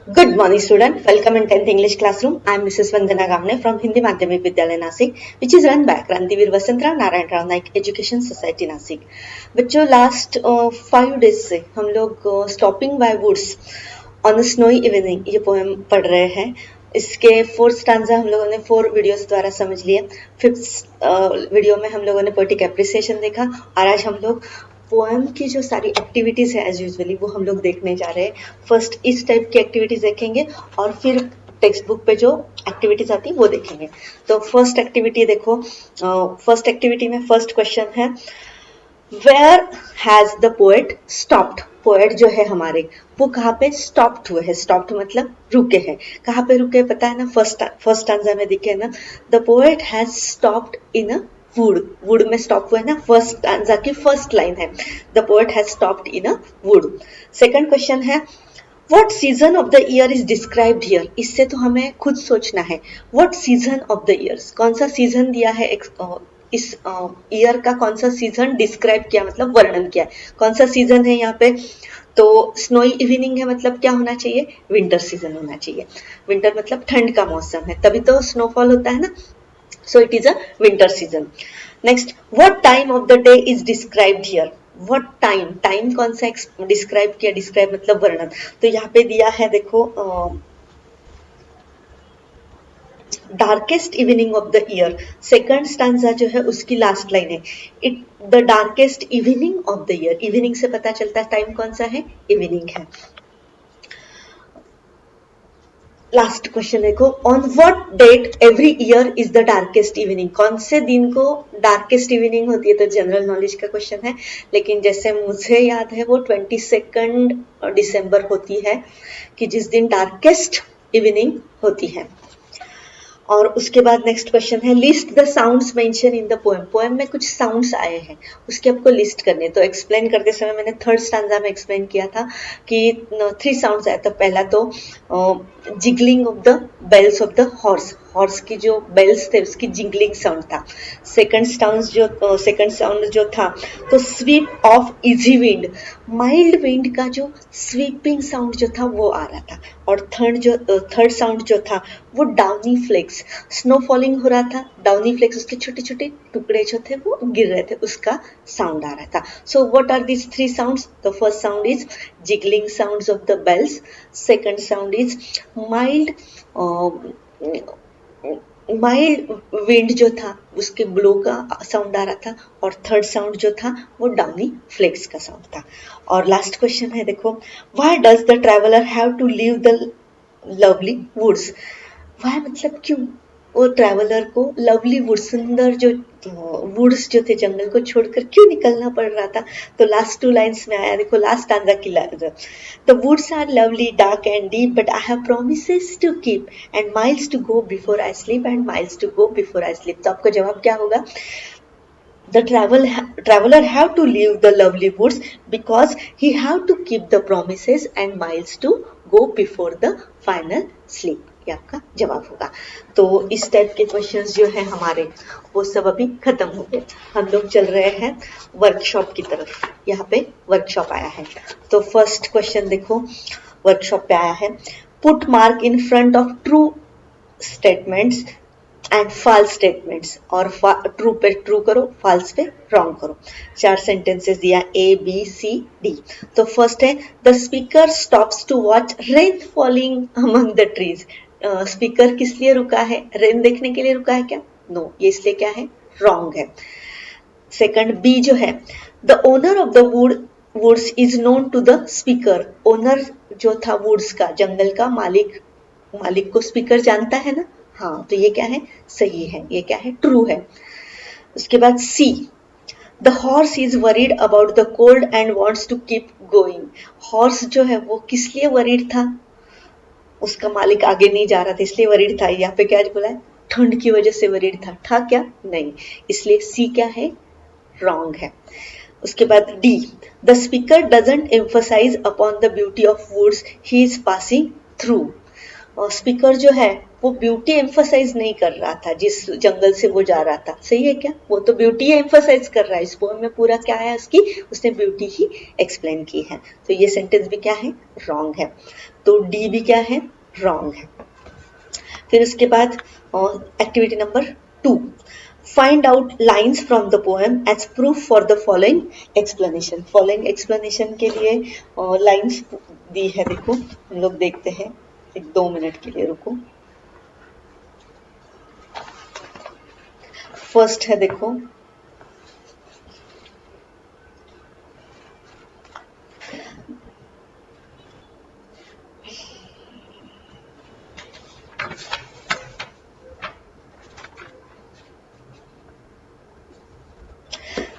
Good morning, student. Welcome in 10th English classroom. I am Mrs. Vandana Gamne from Hindi Madhyamik Vidyalaya Nasik, which is run by Krantivir Vasantrao Narayan Rao Naik Education Society Nasik. बच्चों last 5 days से हम लोग stopping by woods on a snowy evening ये poem पढ़ रहे हैं. इसके 4th stanza हम लोगों ने 4 वीडियोस द्वारा समझ लिए. 5th वीडियो में हम लोगों ने पोएटिक एप्रिसिएशन देखा और आज हम लोग पोएम की जो सारी एक्टिविटीज है एज यूजुअली वो हम लोग देखने जा रहे हैं. फर्स्ट इस टाइप की एक्टिविटीज देखेंगे और फिर टेक्स्ट बुक पे जो एक्टिविटीज आती है वो देखेंगे. तो फर्स्ट एक्टिविटी देखो. फर्स्ट एक्टिविटी में फर्स्ट क्वेश्चन है where has the poet stopped. Poet जो है हमारे वो कहाँ पे स्टॉप्ड हुए हैं. स्टॉप्ड मतलब रुके हैं. कहाँ पे रुके पता है ना. फर्स्ट स्टांजा में दिखे ना. The poet has stopped in a would. Would में स्टॉप हुआ है ना. फर्स्ट स्टांजा की फर्स्ट लाइन है the poet has stopped in a would. Second question है What season of the year is described here? इससे तो हमें खुद सोचना है. What season of the year? कौन सा सीजन दिया है इस ईयर का. कौन सा सीजन डिस्क्राइब किया मतलब वर्णन किया. कौन सा सीजन है यहाँ पे. तो स्नोई इवनिंग है मतलब क्या होना चाहिए. विंटर सीजन होना चाहिए. विंटर मतलब ठंड का मौसम है तभी तो स्नोफॉल होता है ना. So it is a winter season. Next, what time of the day is described here? What time? Time कौन सा डिस्क्राइब किया. डिस्क्राइब मतलब वर्णन. तो यहाँ पे दिया है देखो darkest evening of the year. Second stanza जो है उसकी लास्ट लाइन है it the darkest evening of the year. Evening से पता चलता है टाइम कौन सा है. इवनिंग है. लास्ट क्वेश्चन देखो on what date every year is the darkest evening. कौन से दिन को डार्केस्ट इवनिंग होती है. तो जनरल नॉलेज का क्वेश्चन है लेकिन जैसे मुझे याद है वो 22 दिसंबर होती है कि जिस दिन डार्केस्ट इवनिंग होती है. और उसके बाद नेक्स्ट क्वेश्चन है list the sounds mention in the poem. Poem में कुछ साउंड्स आए हैं उसके आपको लिस्ट करने. तो एक्सप्लेन करते समय मैंने थर्ड स्टांजा में एक्सप्लेन किया था कि 3 साउंड्स आए. तो पहला तो jingling of the bells of the horse. Horse की जो बेल्स थे उसकी जिंगलिंग साउंड था. सेकंड साउंड जो था तो sweep of easy wind. Mild wind का जो स्वीपिंग साउंड जो था वो आ रहा था. और थर्ड साउंड जो था वो डाउनी फ्लेक्स. स्नो फॉलिंग हो रहा था. डाउनी फ्लेक्स उसके छोटे छोटे टुकड़े जो थे वो गिर रहे थे उसका साउंड आ रहा था. So what are these 3 sounds. The first sound is jingling sounds of the bells. Second sound is mild mild wind जो था उसके ब्लो का साउंड आ रहा था. और थर्ड साउंड जो था वो डाउनी फ्लेक्स का साउंड था. और लास्ट क्वेश्चन है देखो why does the traveller have to leave the lovely woods. वाह मतलब क्यों वो ट्रैवलर को लवली वुड सुंदर जो वुड्स जो थे जंगल को छोड़कर क्यों निकलना पड़ रहा था. तो लास्ट 2 लाइन्स में आया देखो. लास्ट स्टांजा की the woods are lovely dark and deep but I have promises to keep and miles to go before I sleep and miles to go before I sleep. तो आपका जवाब क्या होगा. The traveler have to leave the lovely woods because he have to keep the promises and miles to go before the final sleep. ये आपका जवाब होगा. तो इस टाइप के क्वेश्चंस जो है हमारे वो सब अभी खत्म हो गए. हम लोग चल रहे हैं वर्कशॉप की तरफ. यहाँ पे वर्कशॉप आया है. तो फर्स्ट क्वेश्चन देखो वर्कशॉप पे आया है put mark in front of true statements and false statements. और ट्रू पे ट्रू करो फॉल्स पे रॉन्ग करो. 4 सेंटेंसेस दिया A B C D. तो फर्स्ट है the speaker stops to watch rain falling among the trees. Speaker किस लिए रुका है. रेन देखने के लिए रुका है क्या. नो ये इसलिए क्या है रॉन्ग है. सेकंड B जो है the owner of the woods is known to the speaker. Owner जो था वुड्स का जंगल का मालिक को स्पीकर जानता है ना. हाँ तो ये क्या है सही है. ये क्या है ट्रू है. उसके बाद C the horse is worried about the cold and wants to keep going. Horse जो है वो किस लिए वरीड था. उसका मालिक आगे नहीं जा रहा था इसलिए वरीड था. यहाँ पे क्या बोला है ठंड की वजह से वरीड था क्या नहीं. इसलिए सी क्या है रॉन्ग है. उसके बाद D the speaker doesn't emphasise upon the beauty of woods he is passing through. Speaker जो है वो ब्यूटी एम्फसाइज नहीं कर रहा था जिस जंगल से वो जा रहा था, सही है क्या? वो तो ब्यूटी एम्फसाइज कर रहा है, इस पोएम में पूरा क्या है उसकी, उसने ब्यूटी ही एक्सप्लेन की है। तो ये सेंटेंस भी क्या है, रॉन्ग है। तो डी भी क्या है, रॉन्ग है। फिर उसके बाद activity number 2, find out lines from the poem as proof for the following explanation. Following explanation के लिए लाइन्स दी है, देखो हम लोग देखते हैं, एक 2 मिनट के लिए रुको। फर्स्ट है देखो,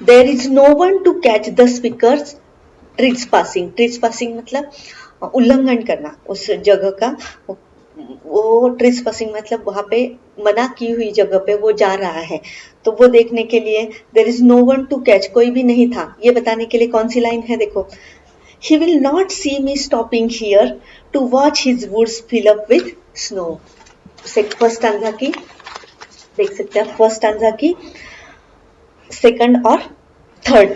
there is no one to catch the speaker's trespassing. Trespassing मतलब उल्लंघन करना उस जगह का, वो ट्रीज पासिंग मतलब वहां पे मना की हुई जगह पे वो जा रहा है, तो वो देखने के लिए there is no one to catch, कोई भी नहीं था, ये बताने के लिए कौन सी लाइन है देखो, he will not see me stopping here to watch his woods fill up with snow. First stanza की देख सकते हैं, फर्स्ट स्टैंजा की सेकंड और थर्ड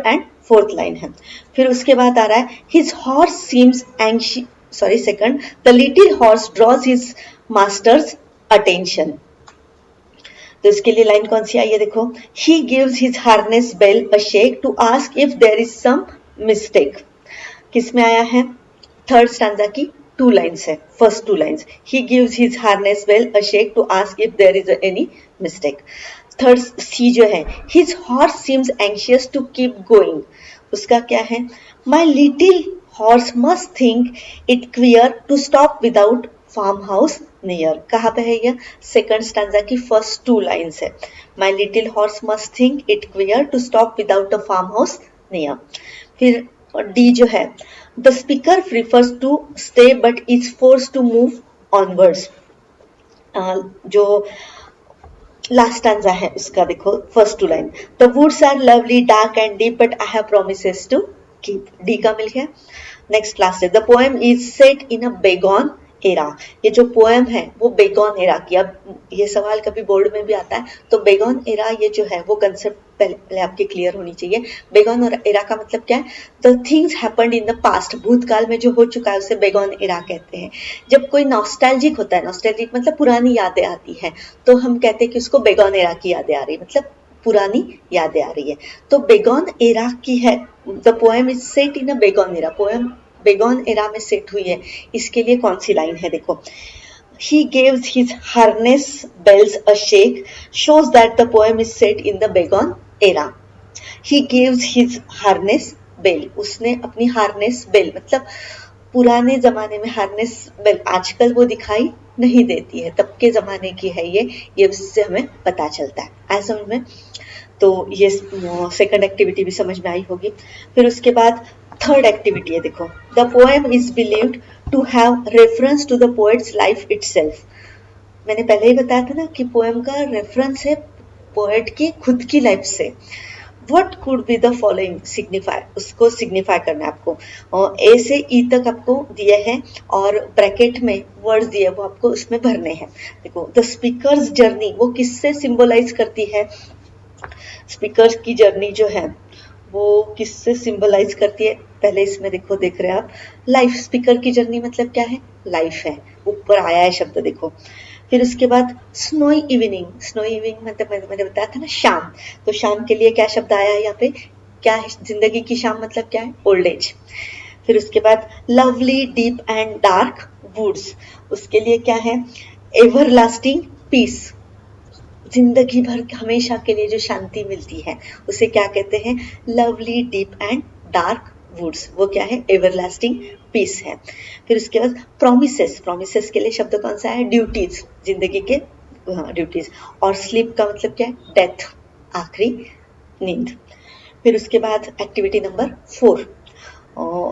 एंड फोर्थ लाइन है। फिर उसके बाद आ रहा है his horse seems anxious, sorry second, the little horse draws his master's attention. तो इसके लिए लाइन कौन सी आई है देखो, he gives his harness bell a shake to ask if there is some mistake. किस में आया है, थर्ड स्टैंजा की 2 लाइन्स है, first 2 lines, he gives his harness bell a shake to ask if there is any mistake. Third C जो है, his horse seems anxious to keep going, उसका क्या है, my little horse must think it queer to stop without farmhouse near. कहाँ पे है ये, second stanza की फर्स्ट 2 लाइन्स है, my little horse must think it queer to stop without a farm house near. फिर D जो है, the speaker prefers to stay but is force to move onwards. जो लास्ट स्टैंजा है उसका देखो, first 2 line, the woods are lovely dark and deep but I have promises to keep. D का मिल गया। नेक्स्ट लास्ट है, the poem is set in a bygone era. ये जो पोएम है वो बेगॉन एरा की, अब ये सवाल कभी बोर्ड में भी आता है, तो बेगॉन एरा ये जो है वो कंसेप्ट पहले आपके क्लियर होनी चाहिए। बेगॉन एरा का मतलब क्या है, the things happened in the past, भूतकाल में जो हो चुका है उसे बेगॉन एरा कहते हैं। जब कोई नॉस्टैल्जिक होता है, नॉस्टैल्जिक मतलब पुरानी यादें आती है, तो हम कहते हैं कि उसको बेगॉन एरा की यादें आ रही, मतलब पुरानी यादें आ रही है, तो बेगॉन एरा की है। The poem is set in a bygone era, poem Baygon era में सेट हुई है, इसके लिए कौन सी लाइन है देखो, he gives his harness bells a shake shows that the poem is set in the bygone era. He gives his harness bell, उसने अपनी हार्नेस बेल मतलब पुराने जमाने में हार्नेस बेल आजकल वो दिखाई नहीं देती है, तब के जमाने की है ये उससे हमें पता चलता है, आया समझ में। तो ये सेकंड एक्टिविटी भी समझ में आई होगी। फिर उसके बाद थर्ड एक्टिविटी है देखो, the poem is believed to have reference to the poet's life itself. मैंने पहले ही बताया था ना कि पोएम का रेफरेंस है पोएट की खुद की लाइफ से। What could be the following signify, उसको सिग्निफाई करना है आपको, ए से ई तक आपको दिए हैं और ब्रैकेट में वर्ड्स दिए वो आपको उसमें भरने हैं। देखो द स्पीकर्स जर्नी वो किससे सिंबलाइज करती है, स्पीकर की जर्नी जो है वो किससे सिंबलाइज करती है, पहले इसमें देखो देख रहे हैं आप, लाइफ, स्पीकर की जर्नी मतलब क्या है, लाइफ है, ऊपर आया है शब्द देखो। फिर उसके बाद स्नोई इवनिंग, स्नोई इवनिंग मतलब मैंने बताया था ना शाम, तो शाम के लिए क्या शब्द आया है यहाँ पे, क्या है, जिंदगी की शाम मतलब क्या है, ओल्ड एज। फिर उसके बाद lovely deep and dark woods, उसके लिए क्या है, एवर लास्टिंग पीस, जिंदगी भर हमेशा के लिए जो शांति मिलती है उसे क्या कहते हैं, lovely deep and dark woods, वो क्या है, एवरलास्टिंग पीस है। फिर उसके बाद प्रोमिसेस, प्रोमिसेस के लिए शब्द कौन सा है, ड्यूटीज, जिंदगी के ड्यूटीज, और स्लीप का मतलब क्या है, डेथ, आखिरी नींद। फिर उसके बाद एक्टिविटी नंबर 4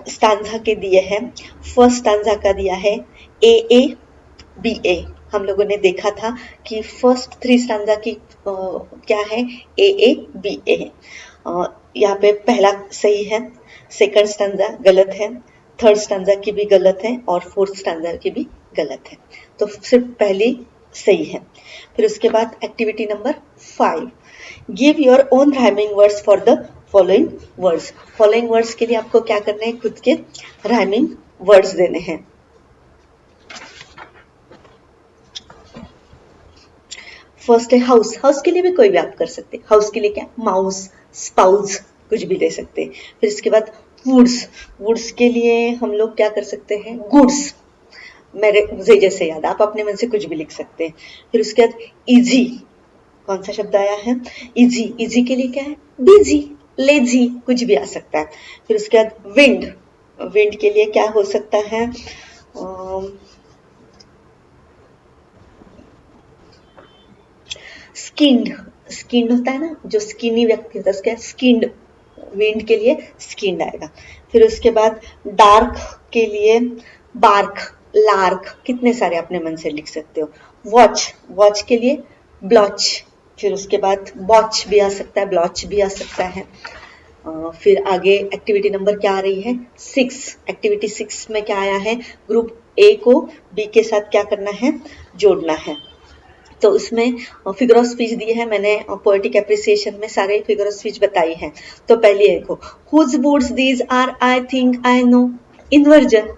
स्टांजा के दिए हैं। फर्स्ट स्टांजा का दिया है ए बी ए, हम लोगों ने देखा था कि फर्स्ट 3 स्टांजा की क्या है, ए बी ए। यहाँ पे पहला सही है, सेकंड स्टांजा गलत है, थर्ड स्टांजा की भी गलत है और फोर्थ स्टांजा की भी गलत है, तो सिर्फ पहली सही है। फिर उसके बाद activity number 5, give your own rhyming words for the following words. Following words के लिए आपको क्या करना है, खुद के राइमिंग वर्ड्स देने हैं। फर्स्ट है हाउस, हाउस के लिए भी कोई भी आप कर सकते हैं। हाउस के लिए क्या, माउस, स्पाउस, कुछ भी ले सकते हैं। फिर इसके बाद वुड्स, वुड्स के लिए हम लोग क्या कर सकते हैं, गुड्स, मुझे जैसे याद, आप अपने मन से कुछ भी लिख सकते हैं। फिर उसके बाद इजी, कौन सा शब्द आया है, इजी, इजी के लिए क्या है, बिजी, लेजी, कुछ भी आ सकता है। फिर उसके बाद विंड, विंड के लिए क्या हो सकता है, स्किन्ड, स्किन्ड होता है ना, जो स्किनी व्यक्ति होता है उसका स्किन्ड, विंड के लिए स्किन्ड आएगा। फिर उसके बाद डार्क के लिए बार्क, लार्क, कितने सारे अपने मन से लिख सकते हो। वॉच, वॉच के लिए ब्लॉच। फिर उसके बाद वॉच भी आ सकता है, ब्लॉच भी आ सकता है। फिर आगे एक्टिविटी नंबर क्या आ रही है, 6। एक्टिविटी 6 में क्या आया है, ग्रुप ए को बी के साथ क्या करना है, जोड़ना है। तो उसमें फिगर ऑफ स्पीच दिए हैं, मैंने पोएटिक एप्रिसिएशन में सारे फिगर ऑफ स्पीच बताई है। तो पहले देखो, whose woods these are, I think, I know, inversion.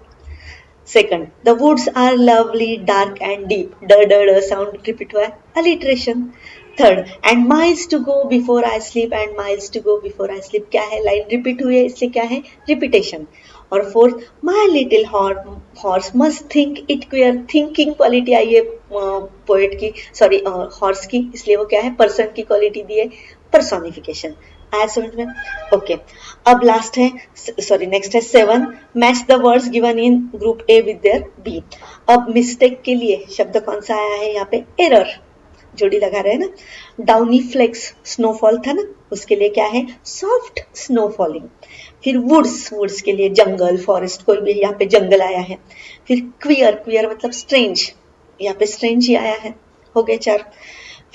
Second, the woods are lovely, dark and deep, D D D sound repeat हुआ है, alliteration. Third, and miles to go before I sleep, and miles to go before I sleep, क्या है, line repeat हुई है इसलिए क्या है, repetition. और fourth, my little horse must think it queer, thinking quality आई है पोएट की, सॉरी हॉर्स की, इसलिए वो क्या है, पर्सन की क्वालिटी दी है, पर्सोनिफिकेशन। आया समझ में, ओके। अब लास्ट है, सॉरी नेक्स्ट है 7, match the words given in group A with their B. अब मिस्टेक के लिए शब्द कौन सा आया है यहाँ पे, एरर, जोड़ी लगा रहे हैं ना। डाउनी फ्लेक्स, स्नोफॉल था ना, उसके लिए क्या है, सॉफ्ट स्नो फॉलिंग। फिर वुड्स, वुड्स के लिए जंगल, फॉरेस्ट, कोई भी यहाँ पे जंगल आया है। फिर क्वियर, क्वियर मतलब स्ट्रेंज, यहाँ पे स्ट्रेंज ही आया है, हो गए 4।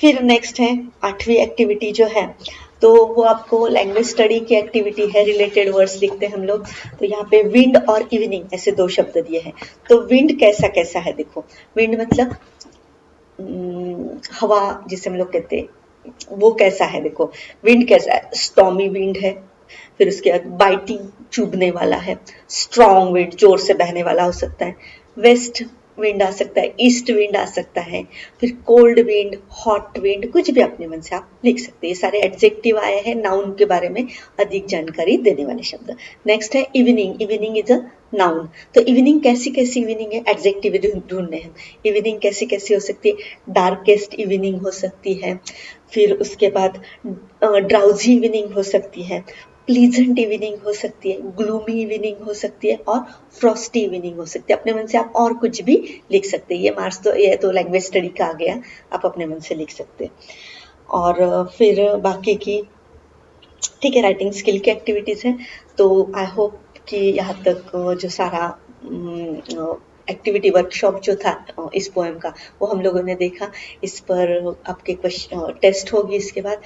फिर नेक्स्ट है 8वीं एक्टिविटी जो है, तो वो आपको लैंग्वेज स्टडी की एक्टिविटी है, रिलेटेड वर्ड्स लिखते हैं हम लोग। तो यहाँ पे विंड और इवनिंग ऐसे 2 शब्द दिए हैं। तो विंड कैसा कैसा है देखो, विंड मतलब हवा जिसे हम लोग कहते हैं, वो कैसा है देखो, विंड कैसा है, स्टॉमी विंड है। फिर उसके बाद बाइटिंग, चुभने वाला है। स्ट्रॉन्ग विंड, जोर से बहने वाला हो सकता है। वेस्ट विंड आ सकता है, ईस्ट विंड आ सकता है। फिर कोल्ड विंड, हॉट विंड, कुछ भी अपने मन से आप लिख सकते हैं। ये सारे एडजेक्टिव आए हैं नाउन के बारे में अधिक जानकारी देने वाले शब्द। नेक्स्ट है evening, evening is a noun. तो इवनिंग कैसी कैसी इवनिंग है, एडजेक्टिव ढूंढने हैं। इवनिंग कैसी कैसी हो सकती है, डार्केस्ट इवनिंग हो सकती है। फिर उसके बाद ड्राउजी इवनिंग हो सकती है, प्लीजेंट इवनिंग हो सकती है, ग्लूमी इवनिंग हो सकती है, और फ्रॉस्टी इवनिंग हो सकती है। अपने मन से आप और कुछ भी लिख सकते हैं। ये मार्क्स तो, ये तो लैंग्वेज स्टडी का आ गया, आप अपने मन से लिख सकते हैं। और फिर बाकी की, ठीक है, राइटिंग स्किल की एक्टिविटीज हैं। तो आई होप कि यहाँ तक जो सारा एक्टिविटी वर्कशॉप जो था इस पोएम का, वो हम लोगों ने देखा। इस पर आपके क्वेश्चन टेस्ट होगी इसके बाद,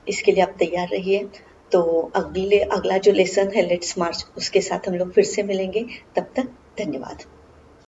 इसके लिए आप तैयार रहिए। तो अगला जो लेसन है लेट्स मार्च, उसके साथ हम लोग फिर से मिलेंगे। तब तक धन्यवाद।